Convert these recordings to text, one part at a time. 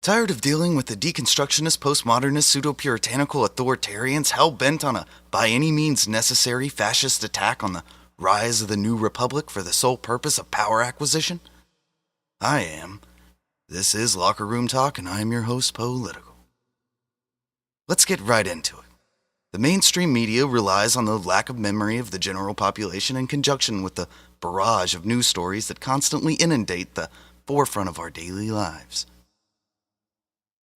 Tired of dealing with the deconstructionist, postmodernist, pseudo-puritanical authoritarians hell-bent on a by-any-means-necessary fascist attack on the rise of the new republic for the sole purpose of power acquisition? I am. This is Locker Room Talk, and I am your host, Political. Let's get right into it. The mainstream media relies on the lack of memory of the general population in conjunction with the barrage of news stories that constantly inundate the forefront of our daily lives.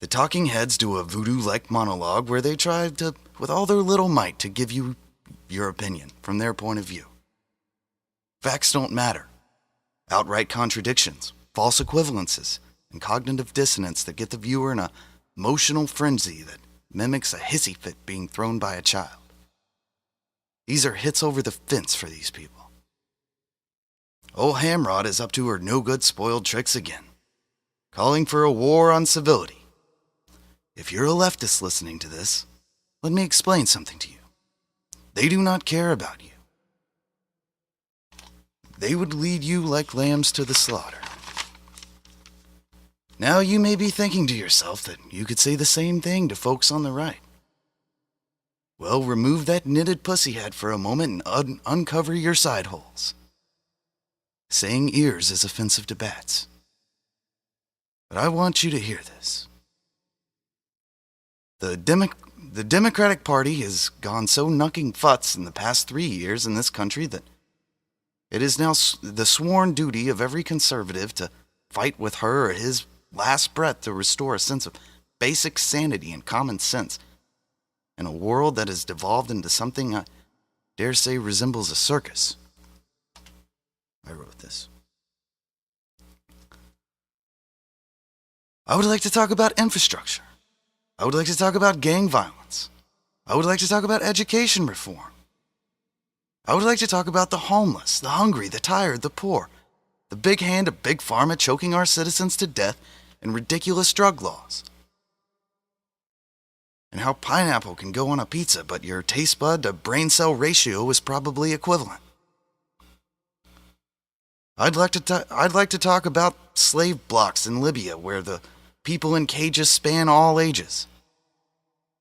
The talking heads do a voodoo-like monologue where they try to, with all their little might, to give you your opinion from their point of view. Facts don't matter. Outright contradictions, false equivalences, and cognitive dissonance that get the viewer in a emotional frenzy that mimics a hissy fit being thrown by a child. These are hits over the fence for these people. Old Hamrod is up to her no-good spoiled tricks again, calling for a war on civility. If you're a leftist listening to this, let me explain something to you. They do not care about you. They would lead you like lambs to the slaughter. Now you may be thinking to yourself that you could say the same thing to folks on the right. Well, remove that knitted pussy head for a moment and uncover your side holes. Saying ears is offensive to bats. But I want you to hear this. The Democratic Party has gone so knucking futz in the past 3 years in this country that it is now the sworn duty of every conservative to fight with her or his last breath to restore a sense of basic sanity and common sense in a world that has devolved into something I dare say resembles a circus. I wrote this. I would like to talk about infrastructure. I would like to talk about gang violence. I would like to talk about education reform. I would like to talk about the homeless, the hungry, the tired, the poor, the big hand of Big Pharma choking our citizens to death, and ridiculous drug laws. And how pineapple can go on a pizza, but your taste bud to brain cell ratio is probably equivalent. I'd like to talk about slave blocks in Libya where the people in cages span all ages.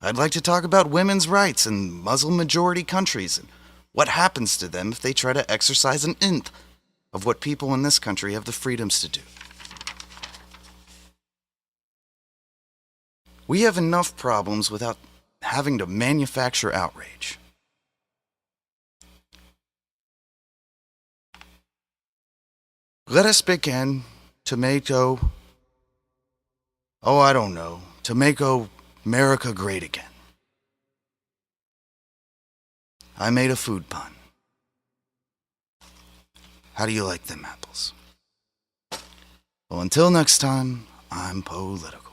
I'd like to talk about women's rights in Muslim-majority countries and what happens to them if they try to exercise an nth of what people in this country have the freedoms to do. We have enough problems without having to manufacture outrage. Let us begin to make America great again. I made a food pun. How do you like them apples? Well, until next time, I'm Political.